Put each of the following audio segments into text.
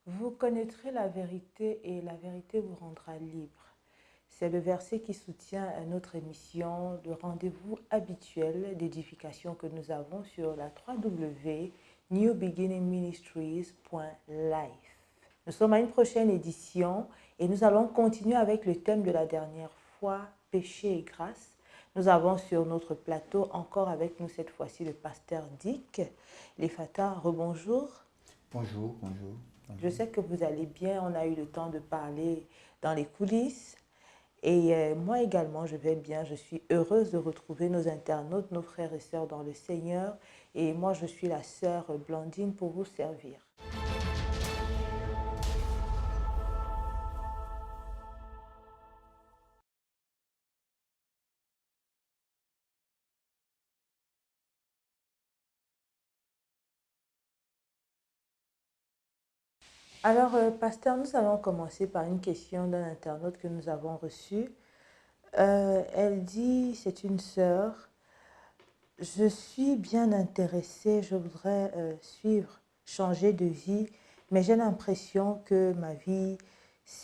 Vous connaîtrez la vérité et la vérité vous rendra libre. C'est le verset qui soutient notre émission, le rendez-vous habituel d'édification que nous avons sur la www.newbeginningministries.life. Nous sommes à une prochaine édition et nous allons continuer avec le thème de la dernière fois, péché et grâce. Nous avons sur notre plateau encore avec nous cette fois-ci le pasteur Dick. Les Fata, rebonjour. Bonjour, bonjour, Je bonjour. sais que vous allez bien, on a eu le temps de parler dans les coulisses. Et moi également, je vais bien. Je suis heureuse de retrouver nos internautes, nos frères et sœurs dans le Seigneur. Et moi, je suis la sœur Blandine pour vous servir. Alors, pasteur, nous allons commencer par une question d'un internaute que nous avons reçue. Elle dit, c'est une sœur, je suis bien intéressée, je voudrais suivre, changer de vie, mais j'ai l'impression que ma vie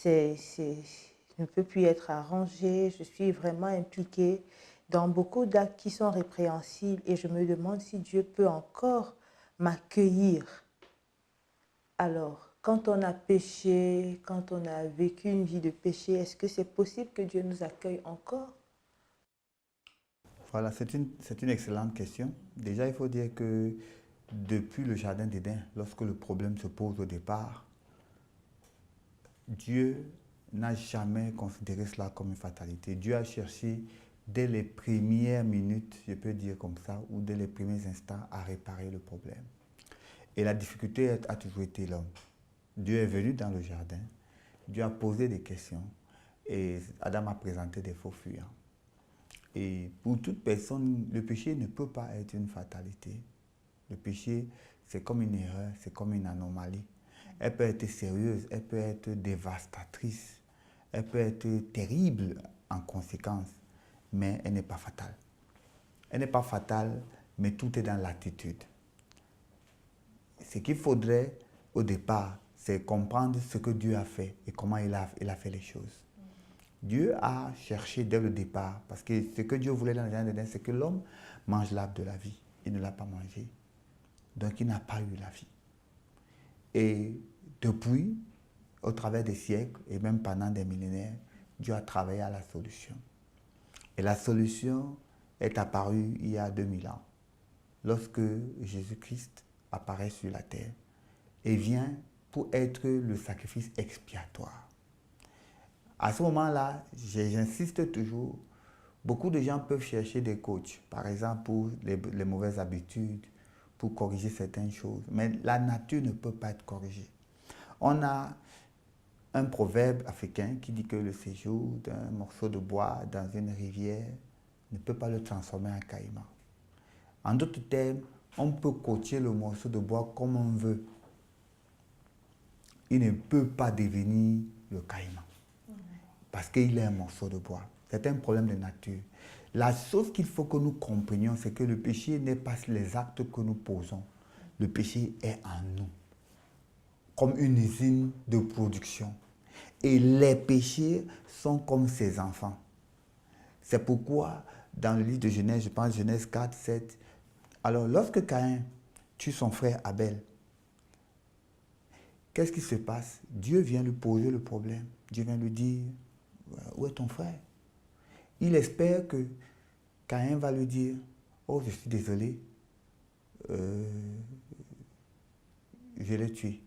ne peut plus être arrangée. Je suis vraiment impliquée dans beaucoup d'actes qui sont répréhensibles et je me demande si Dieu peut encore m'accueillir. Alors, quand on a péché, quand on a vécu une vie de péché, est-ce que c'est possible que Dieu nous accueille encore? Voilà, c'est une excellente question. Déjà, il faut dire que depuis le Jardin d'Éden, lorsque le problème se pose au départ, Dieu n'a jamais considéré cela comme une fatalité. Dieu a cherché dès les premières minutes, je peux dire comme ça, ou dès les premiers instants, à réparer le problème. Et la difficulté a toujours été l'homme. Dieu est venu dans le jardin, Dieu a posé des questions et Adam a présenté des faux fuyants. Et pour toute personne, le péché ne peut pas être une fatalité. Le péché, c'est comme une erreur, c'est comme une anomalie. Elle peut être sérieuse, elle peut être dévastatrice, elle peut être terrible en conséquence, mais elle n'est pas fatale. Elle n'est pas fatale, mais tout est dans l'attitude. Ce qu'il faudrait au départ, c'est comprendre ce que Dieu a fait et comment il a fait les choses. Dieu a cherché dès le départ, parce que ce que Dieu voulait dans le jardin d'Éden, c'est que l'homme mange l'arbre de la vie. Il ne l'a pas mangé. Donc il n'a pas eu la vie. Et depuis, au travers des siècles, et même pendant des millénaires, Dieu a travaillé à la solution. Et la solution est apparue il y a 2000 ans, lorsque Jésus-Christ apparaît sur la terre et vient pour être le sacrifice expiatoire. À ce moment-là, j'insiste toujours, beaucoup de gens peuvent chercher des coachs, par exemple pour les mauvaises habitudes, pour corriger certaines choses, mais la nature ne peut pas être corrigée. On a un proverbe africain qui dit que le séjour d'un morceau de bois dans une rivière ne peut pas le transformer en caïman. En d'autres termes, on peut coacher le morceau de bois comme on veut. Il ne peut pas devenir le caïman parce qu'il est un morceau de bois. C'est un problème de nature. La chose qu'il faut que nous comprenions, c'est que le péché n'est pas les actes que nous posons. Le péché est en nous, comme une usine de production. Et les péchés sont comme ses enfants. C'est pourquoi, dans le livre de Genèse, je pense Genèse 4, 7, alors lorsque Caïn tue son frère Abel, qu'est-ce qui se passe? Dieu vient lui poser le problème. Dieu vient lui dire, où est ton frère? Il espère que Caïn va lui dire, oh, je suis désolé, euh, je l'ai tué.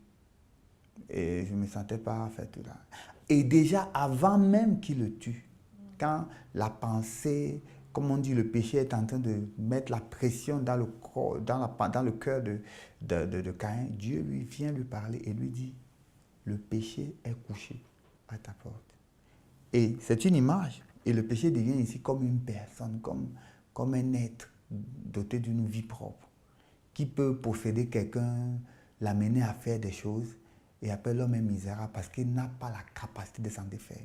Et je ne me sentais pas faire tout là. Et déjà, avant même qu'il le tue, quand la pensée, comme on dit, le péché est en train de mettre la pression dans le corps, dans le cœur de Caïn, Dieu lui vient lui parler et lui dit, le péché est couché à ta porte. Et c'est une image. Et le péché devient ici comme une personne, comme un être doté d'une vie propre, qui peut posséder quelqu'un, l'amener à faire des choses. Et après, l'homme est misérable parce qu'il n'a pas la capacité de s'en défaire.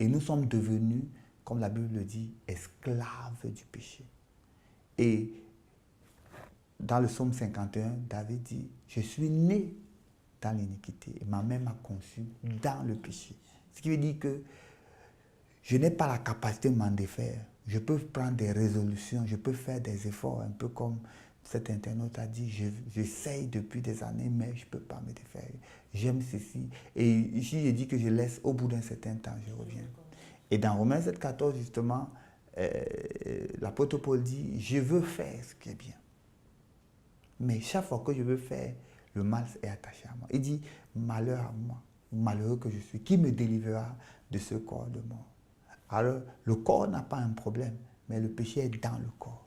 Et nous sommes devenus, comme la Bible le dit, esclaves du péché. Et dans le psaume 51, David dit, je suis né dans l'iniquité et ma mère m'a conçu dans le péché. Ce qui veut dire que je n'ai pas la capacité de m'en défaire. Je peux prendre des résolutions, je peux faire des efforts, un peu comme cet internaute a dit, j'essaye depuis des années, mais je ne peux pas me défaire. J'aime ceci. Et ici, j'ai dit que je laisse au bout d'un certain temps, je reviens. Et dans Romains 7,14, justement, l'apôtre Paul dit, je veux faire ce qui est bien. Mais chaque fois que je veux faire, le mal est attaché à moi. Il dit, malheur à moi, malheureux que je suis, qui me délivrera de ce corps de mort? Alors, le corps n'a pas un problème, mais le péché est dans le corps.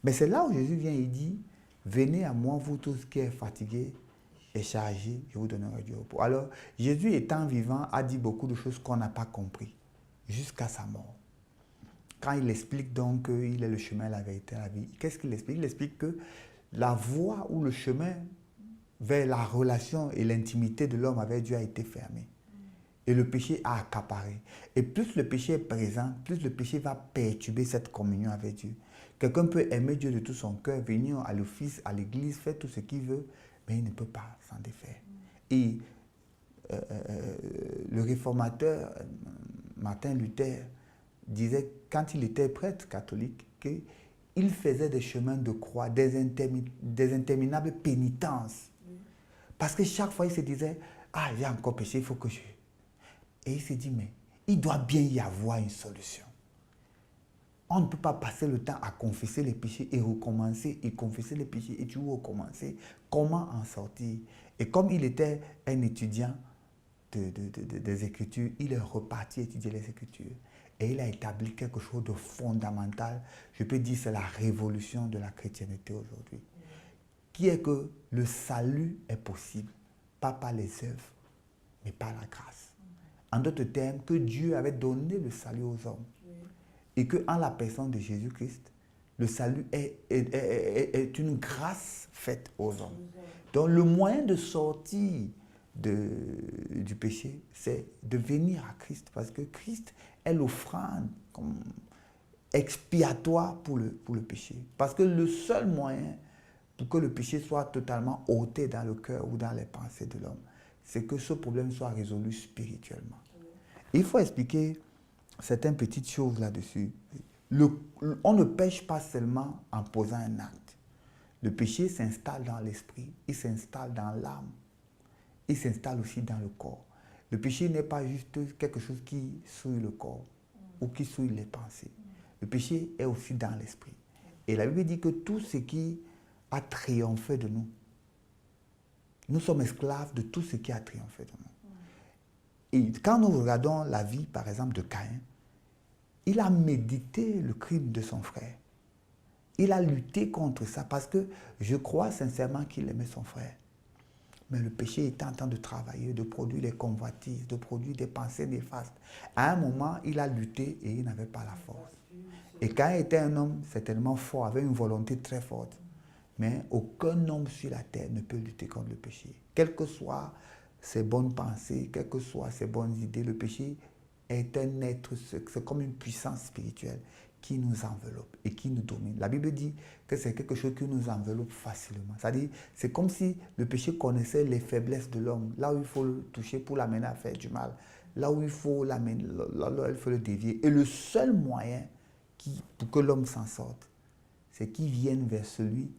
Mais c'est là où Jésus vient et dit, venez à moi, vous tous qui êtes fatigués et chargés, je vous donnerai du repos. Alors, Jésus étant vivant a dit beaucoup de choses qu'on n'a pas compris, jusqu'à sa mort. Quand il explique donc qu'il est le chemin, la vérité, la vie, qu'est-ce qu'il explique? Il explique que la voie ou le chemin vers la relation et l'intimité de l'homme avec Dieu a été fermé. Et le péché a accaparé. Et plus le péché est présent, plus le péché va perturber cette communion avec Dieu. Quelqu'un peut aimer Dieu de tout son cœur, venir à l'office, à l'église, faire tout ce qu'il veut, mais il ne peut pas s'en défaire. Et le réformateur Martin Luther disait, quand il était prêtre catholique, qu'il faisait des chemins de croix, des interminables pénitences. Parce que chaque fois, il se disait, ah, j'ai encore péché, il faut que je... Et il s'est dit, mais il doit bien y avoir une solution. On ne peut pas passer le temps à confesser les péchés et recommencer, et confesser les péchés et toujours recommencer. Comment en sortir? Et comme il était un étudiant des Écritures, il est reparti étudier les Écritures. Et il a établi quelque chose de fondamental. Je peux dire que c'est la révolution de la chrétienté aujourd'hui. Qui est que le salut est possible, pas par les œuvres, mais par la grâce. En d'autres termes, que Dieu avait donné le salut aux hommes. Et qu'en la personne de Jésus-Christ, le salut est une grâce faite aux hommes. Donc le moyen de sortir du péché, c'est de venir à Christ. Parce que Christ est l'offrande expiatoire pour le péché. Parce que le seul moyen pour que le péché soit totalement ôté dans le cœur ou dans les pensées de l'homme, c'est que ce problème soit résolu spirituellement. Il faut expliquer certaines petites choses là-dessus. On ne pêche pas seulement en posant un acte. Le péché s'installe dans l'esprit, il s'installe dans l'âme, il s'installe aussi dans le corps. Le péché n'est pas juste quelque chose qui souille le corps ou qui souille les pensées. Le péché est aussi dans l'esprit. Et la Bible dit que tout ce qui a triomphé de nous, nous sommes esclaves de tout ce qui a triomphé de nous. Et quand nous regardons la vie, par exemple, de Caïn, il a médité le crime de son frère. Il a lutté contre ça parce que je crois sincèrement qu'il aimait son frère. Mais le péché était en train de travailler, de produire des convoitises, de produire des pensées néfastes. À un moment, il a lutté et il n'avait pas la force. Et Caïn était un homme certainement fort, avait une volonté très forte. Mais aucun homme sur la terre ne peut lutter contre le péché. Quelles que soient ses bonnes pensées, quelles que soient ses bonnes idées, le péché est un être, c'est comme une puissance spirituelle qui nous enveloppe et qui nous domine. La Bible dit que c'est quelque chose qui nous enveloppe facilement. C'est-à-dire, c'est comme si le péché connaissait les faiblesses de l'homme, là où il faut le toucher pour l'amener à faire du mal, là où il faut l'amener, là où il faut le dévier. Et le seul moyen pour que l'homme s'en sorte, c'est qu'il vienne vers celui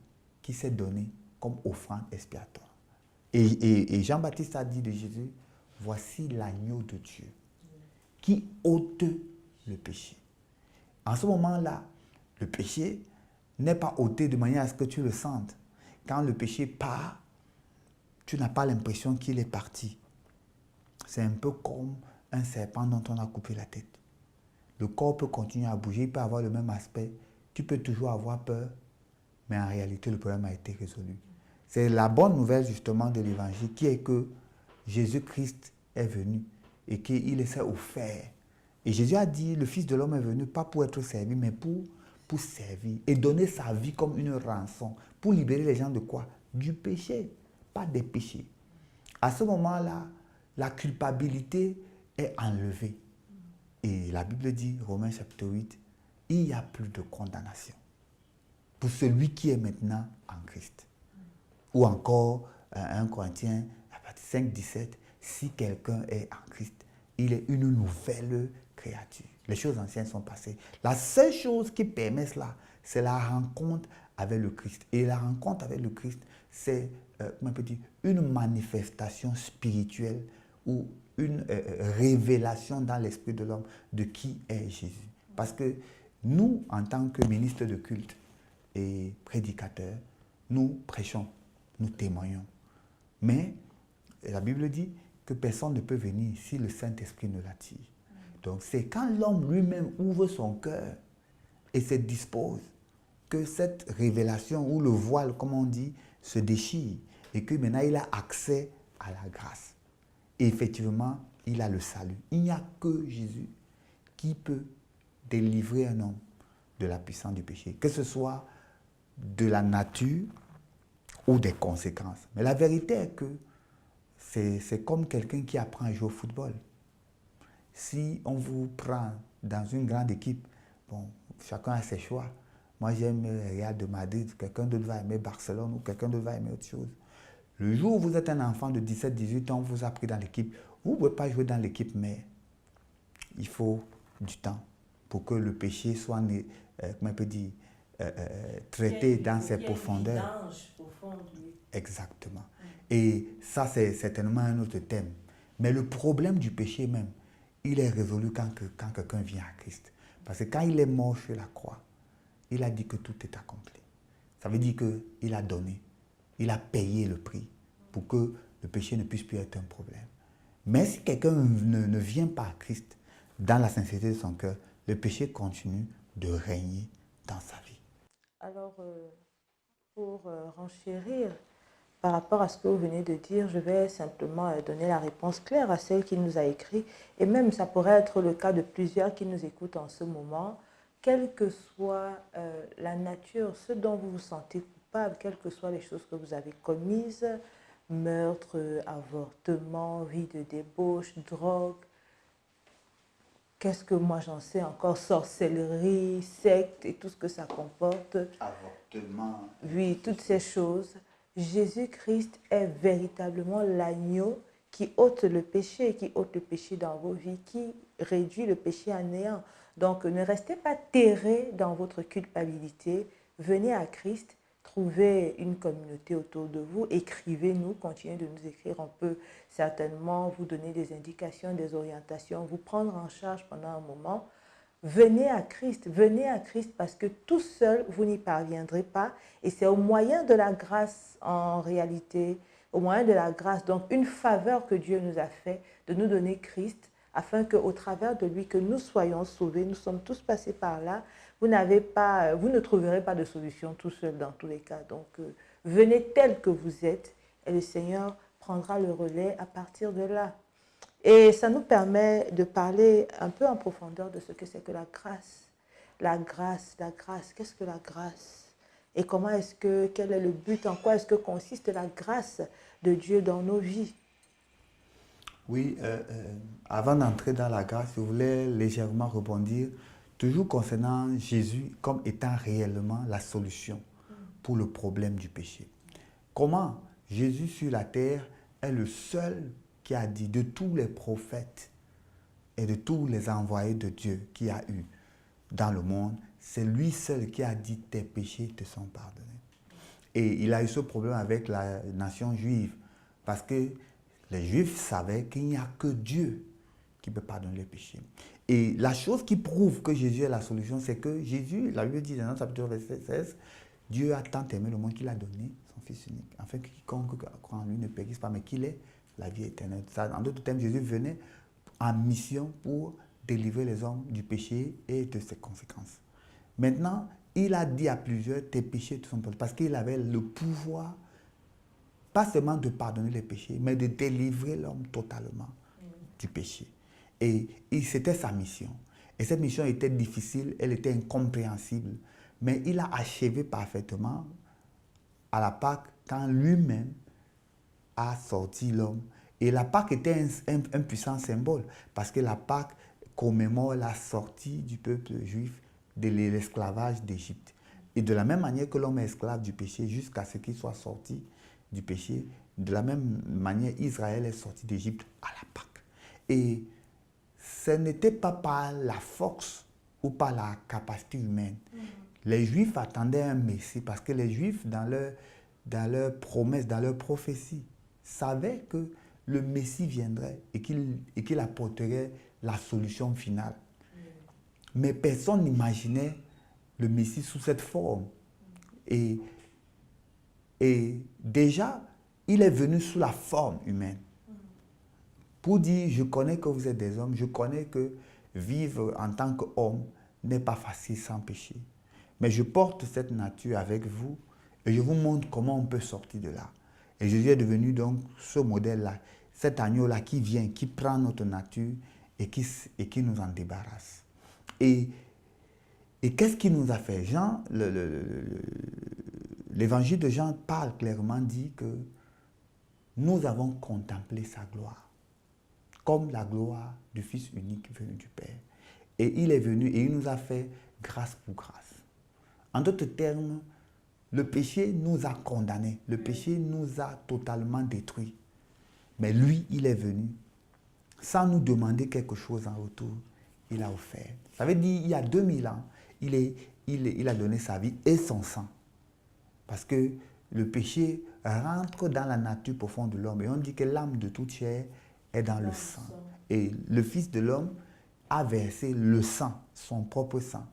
qui s'est donné comme offrande expiatoire. Et Jean-Baptiste a dit de Jésus, voici l'agneau de Dieu qui ôte le péché. En ce moment-là, le péché n'est pas ôté de manière à ce que tu le sentes. Quand le péché part, tu n'as pas l'impression qu'il est parti. C'est un peu comme un serpent dont on a coupé la tête. Le corps peut continuer à bouger, il peut avoir le même aspect. Tu peux toujours avoir peur, mais en réalité, le problème a été résolu. C'est la bonne nouvelle justement de l'évangile qui est que Jésus-Christ est venu et qu'il s'est offert. Et Jésus a dit, le Fils de l'homme est venu pas pour être servi, mais pour servir et donner sa vie comme une rançon, pour libérer les gens de quoi? Du péché, pas des péchés. À ce moment-là, la culpabilité est enlevée. Et la Bible dit, Romains chapitre 8, il n'y a plus de condamnation pour celui qui est maintenant en Christ. Ou encore, 1 Corinthiens 5, 17, si quelqu'un est en Christ, il est une nouvelle créature. Les choses anciennes sont passées. La seule chose qui permet cela, c'est la rencontre avec le Christ. Et la rencontre avec le Christ, c'est une manifestation spirituelle ou une révélation dans l'esprit de l'homme de qui est Jésus. Parce que nous, en tant que ministres de culte et prédicateurs, nous prêchons, nous témoignons. Mais la Bible dit que personne ne peut venir si le Saint-Esprit ne l'attire. Donc c'est quand l'homme lui-même ouvre son cœur et se dispose que cette révélation ou le voile, comme on dit, se déchire et que maintenant il a accès à la grâce. Et effectivement, il a le salut. Il n'y a que Jésus qui peut délivrer un homme de la puissance du péché, que ce soit de la nature ou des conséquences. Mais la vérité est que c'est comme quelqu'un qui apprend à jouer au football. Si on vous prend dans une grande équipe, bon, chacun a ses choix. Moi, j'aime le Real de Madrid, quelqu'un d'autre va aimer Barcelone ou quelqu'un d'autre va aimer autre chose. Le jour où vous êtes un enfant de 17-18 ans, on vous a pris dans l'équipe. Vous ne pouvez pas jouer dans l'équipe, mais il faut du temps pour que le péché soit, comment on peut dire, traité dans ses profondeurs. Exactement. Et ça, c'est certainement un autre thème. Mais le problème du péché même, il est résolu quand quelqu'un vient à Christ. Parce que quand il est mort sur la croix, il a dit que tout est accompli. Ça veut dire qu'il a donné, il a payé le prix pour que le péché ne puisse plus être un problème. Mais si quelqu'un ne vient pas à Christ dans la sincérité de son cœur, le péché continue de régner dans sa vie. Alors, pour renchérir par rapport à ce que vous venez de dire, je vais simplement donner la réponse claire à celle qui nous a écrit. Et même, ça pourrait être le cas de plusieurs qui nous écoutent en ce moment. Quelle que soit la nature, ce dont vous vous sentez coupable, quelles que soient les choses que vous avez commises, meurtre, avortement, vie de débauche, drogue, qu'est-ce que moi j'en sais encore, sorcellerie, secte et tout ce que ça comporte. Avortement. Oui, toutes ces choses. Jésus-Christ est véritablement l'agneau qui ôte le péché dans vos vies, qui réduit le péché à néant. Donc, ne restez pas terrés dans votre culpabilité. Venez à Christ, trouvez une communauté autour de vous, écrivez-nous, continuez de nous écrire. On peut certainement vous donner des indications, des orientations, vous prendre en charge pendant un moment. Venez à Christ parce que tout seul, vous n'y parviendrez pas. Et c'est au moyen de la grâce, en réalité, au moyen de la grâce, donc une faveur que Dieu nous a fait de nous donner Christ, afin qu'au travers de lui, que nous soyons sauvés. Nous sommes tous passés par là. Vous ne trouverez pas de solution tout seul dans tous les cas. Donc, venez tel que vous êtes et le Seigneur prendra le relais à partir de là. Et ça nous permet de parler un peu en profondeur de ce que c'est que la grâce. La grâce, qu'est-ce que la grâce? Et quel est le but, en quoi est-ce que consiste la grâce de Dieu dans nos vies? Oui, avant d'entrer dans la grâce, je voulais légèrement rebondir, toujours concernant Jésus comme étant réellement la solution pour le problème du péché. Comment Jésus sur la terre est le seul qui a dit de tous les prophètes et de tous les envoyés de Dieu qu'il y a eu dans le monde, c'est lui seul qui a dit tes péchés te sont pardonnés. Et il a eu ce problème avec la nation juive parce que les Juifs savaient qu'il n'y a que Dieu qui peut pardonner les péchés. Et la chose qui prouve que Jésus est la solution, c'est que Jésus, la Bible dit dans chapitre verset 16, Dieu a tant aimé le monde qu'il a donné son Fils unique, afin que quiconque croit en lui ne périsse pas, mais qu'il ait la vie éternelle. Ça, en d'autres termes, Jésus venait en mission pour délivrer les hommes du péché et de ses conséquences. Maintenant, il a dit à plusieurs, tes péchés te sont pardonnés, parce qu'il avait le pouvoir, pas seulement de pardonner les péchés, mais de délivrer l'homme totalement du péché. Et c'était sa mission. Et cette mission était difficile, elle était incompréhensible, mais il a achevé parfaitement à la Pâque quand lui-même a sorti l'homme. Et la Pâque était un puissant symbole, parce que la Pâque commémore la sortie du peuple juif de l'esclavage d'Égypte. Et de la même manière que l'homme est esclave du péché jusqu'à ce qu'il soit sorti du péché, de la même manière, Israël est sorti d'Égypte à la Pâque. Et ce n'était pas par la force ou par la capacité humaine. Les Juifs attendaient un Messie parce que les Juifs, dans leur promesse, dans leur prophétie, savaient que le Messie viendrait et qu'il apporterait la solution finale. Mais personne n'imaginait le Messie sous cette forme. Et déjà, il est venu sous la forme humaine. Pour dire, je connais que vous êtes des hommes, je connais que vivre en tant qu'homme n'est pas facile sans péché. Mais je porte cette nature avec vous et je vous montre comment on peut sortir de là. Et Jésus est devenu donc ce modèle-là, cet agneau-là qui vient, qui prend notre nature et qui nous en débarrasse. Et qu'est-ce qu'il nous a fait? Jean, l'évangile de Jean parle clairement, dit que nous avons contemplé sa gloire, comme la gloire du Fils unique venu du Père. Et il est venu et il nous a fait grâce pour grâce. En d'autres termes, le péché nous a condamnés, le péché nous a totalement détruits. Mais lui, il est venu, sans nous demander quelque chose en retour, il a offert. Ça veut dire, il y a 2000 ans, il a donné sa vie et son sang. Parce que le péché rentre dans la nature profonde de l'homme. Et on dit que l'âme de toute chair est dans le sang. Et le Fils de l'homme a versé le sang, son propre sang,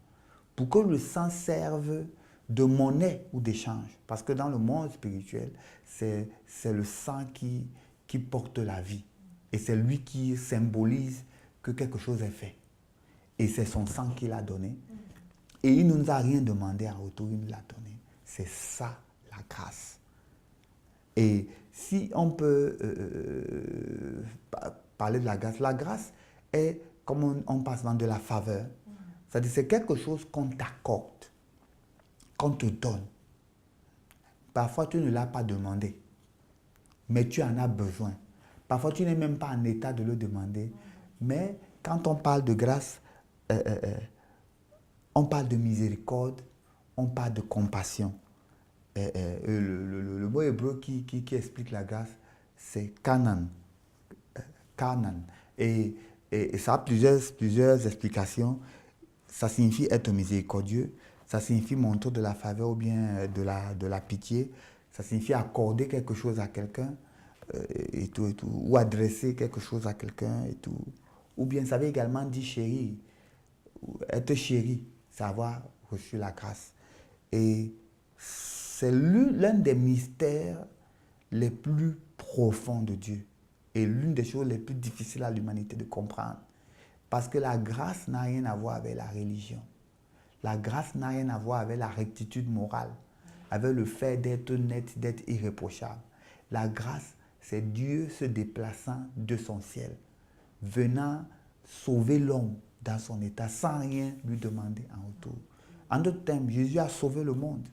pour que le sang serve de monnaie ou d'échange. Parce que dans le monde spirituel, c'est le sang qui porte la vie. Et c'est lui qui symbolise que quelque chose est fait. Et c'est son sang qu'il a donné. Et il ne nous a rien demandé en retour, il nous l'a donné. C'est ça, la grâce. Et si on peut parler de la grâce est, comme on passe dans de la faveur, c'est-à-dire c'est quelque chose qu'on t'accorde, qu'on te donne. Parfois, tu ne l'as pas demandé, mais tu en as besoin. Parfois, tu n'es même pas en état de le demander. Mais quand on parle de grâce, on parle de miséricorde, on parle de compassion. Le mot hébreu qui explique la grâce, c'est kanan. Kanan. Et ça a plusieurs explications. Ça signifie être miséricordieux, ça signifie montrer de la faveur ou bien de la pitié, ça signifie accorder quelque chose à quelqu'un et tout, ou adresser quelque chose à quelqu'un et tout. Ou bien ça veut également dire chérir, être chéri, c'est avoir reçu la grâce. Et c'est l'un des mystères les plus profonds de Dieu et l'une des choses les plus difficiles à l'humanité de comprendre. Parce que la grâce n'a rien à voir avec la religion. La grâce n'a rien à voir avec la rectitude morale, avec le fait d'être net, d'être irréprochable. La grâce, c'est Dieu se déplaçant de son ciel, venant sauver l'homme dans son état sans rien lui demander en retour. En d'autres termes, Jésus a sauvé le monde.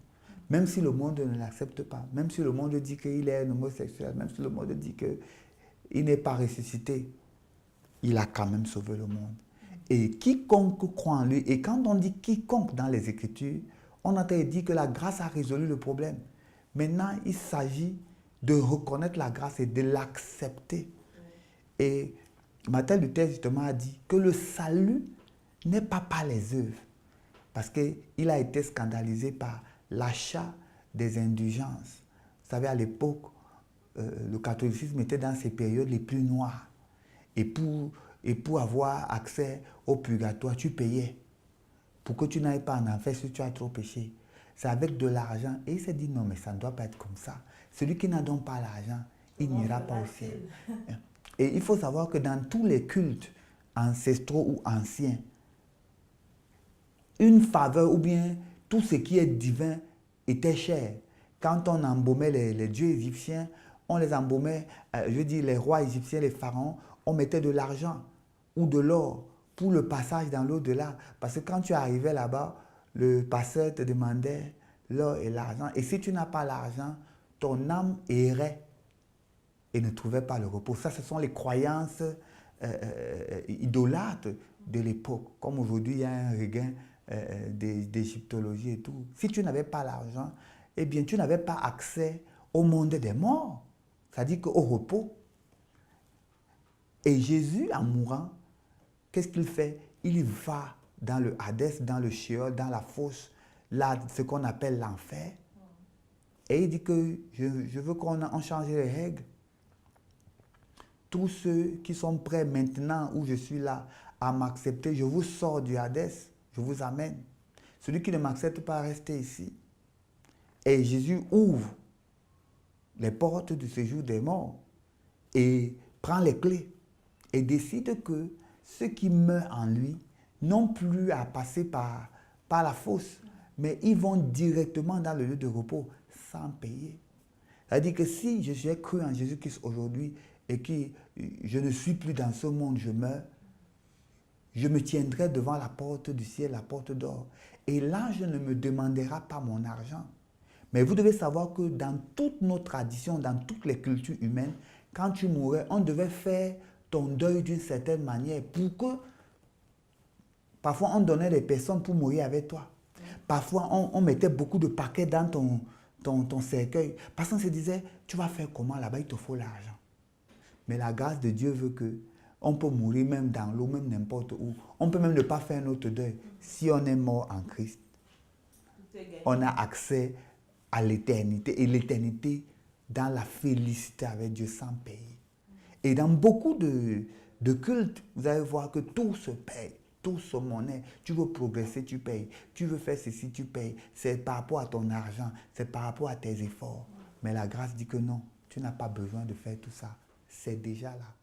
Même si le monde ne l'accepte pas, même si le monde dit qu'il est un homosexuel, même si le monde dit qu'il n'est pas ressuscité, il a quand même sauvé le monde. Et quiconque croit en lui, et quand on dit quiconque dans les Écritures, on a dit que la grâce a résolu le problème. Maintenant, il s'agit de reconnaître la grâce et de l'accepter. Et Martin Luther justement a dit que le salut n'est pas par les œuvres, parce qu'il a été scandalisé par l'achat des indulgences. Vous savez, à l'époque, le catholicisme était dans ses périodes les plus noires. Et pour avoir accès au purgatoire, tu payais. Pour que tu n'ailles pas en enfer si tu as trop péché. C'est avec de l'argent. Et il s'est dit, non, mais ça ne doit pas être comme ça. Celui qui n'a donc pas l'argent, il n'ira pas au ciel. Et il faut savoir que dans tous les cultes ancestraux ou anciens, une faveur ou bien tout ce qui est divin était cher. Quand on embaumait les dieux égyptiens, on les embaumait, les rois égyptiens, les pharaons, on mettait de l'argent ou de l'or pour le passage dans l'au-delà. Parce que quand tu arrivais là-bas, le passeur te demandait l'or et l'argent. Et si tu n'as pas l'argent, ton âme errait et ne trouvaient pas le repos. Ça, ce sont les croyances idolâtres de l'époque. Comme aujourd'hui, il y a un regain d'égyptologie et tout. Si tu n'avais pas l'argent, eh bien, tu n'avais pas accès au monde des morts, c'est-à-dire qu'au repos. Et Jésus, en mourant, qu'est-ce qu'il fait? Il va dans le Hadès, dans le Sheol, dans la fosse, là, ce qu'on appelle l'enfer. Et il dit que je veux qu'on change les règles. Tous ceux qui sont prêts maintenant où je suis là à m'accepter, je vous sors du Hadès, je vous amène. Celui qui ne m'accepte pas, restez ici. Et Jésus ouvre les portes du séjour des morts et prend les clés et décide que ceux qui meurent en lui n'ont plus à passer par la fosse, mais ils vont directement dans le lieu de repos sans payer. C'est-à-dire que si j'ai cru en Jésus-Christ aujourd'hui et que je ne suis plus dans ce monde, je meurs, je me tiendrai devant la porte du ciel, la porte d'or. Et l'ange ne me demandera pas mon argent. Mais vous devez savoir que dans toutes nos traditions, dans toutes les cultures humaines, quand tu mourais, on devait faire ton deuil d'une certaine manière pour que parfois on donnait des personnes pour mourir avec toi. Parfois on mettait beaucoup de paquets dans ton cercueil parce qu'on se disait, tu vas faire comment là-bas, il te faut l'argent. Mais la grâce de Dieu veut que on peut mourir même dans l'eau, même n'importe où. On peut même ne pas faire notre deuil. Si on est mort en Christ, on a accès à l'éternité. Et l'éternité dans la félicité avec Dieu sans payer. Et dans beaucoup de cultes, vous allez voir que tout se paye. Tout se monnaie. Tu veux progresser, tu payes. Tu veux faire ceci, tu payes. C'est par rapport à ton argent. C'est par rapport à tes efforts. Mais la grâce dit que non. Tu n'as pas besoin de faire tout ça. C'est déjà là.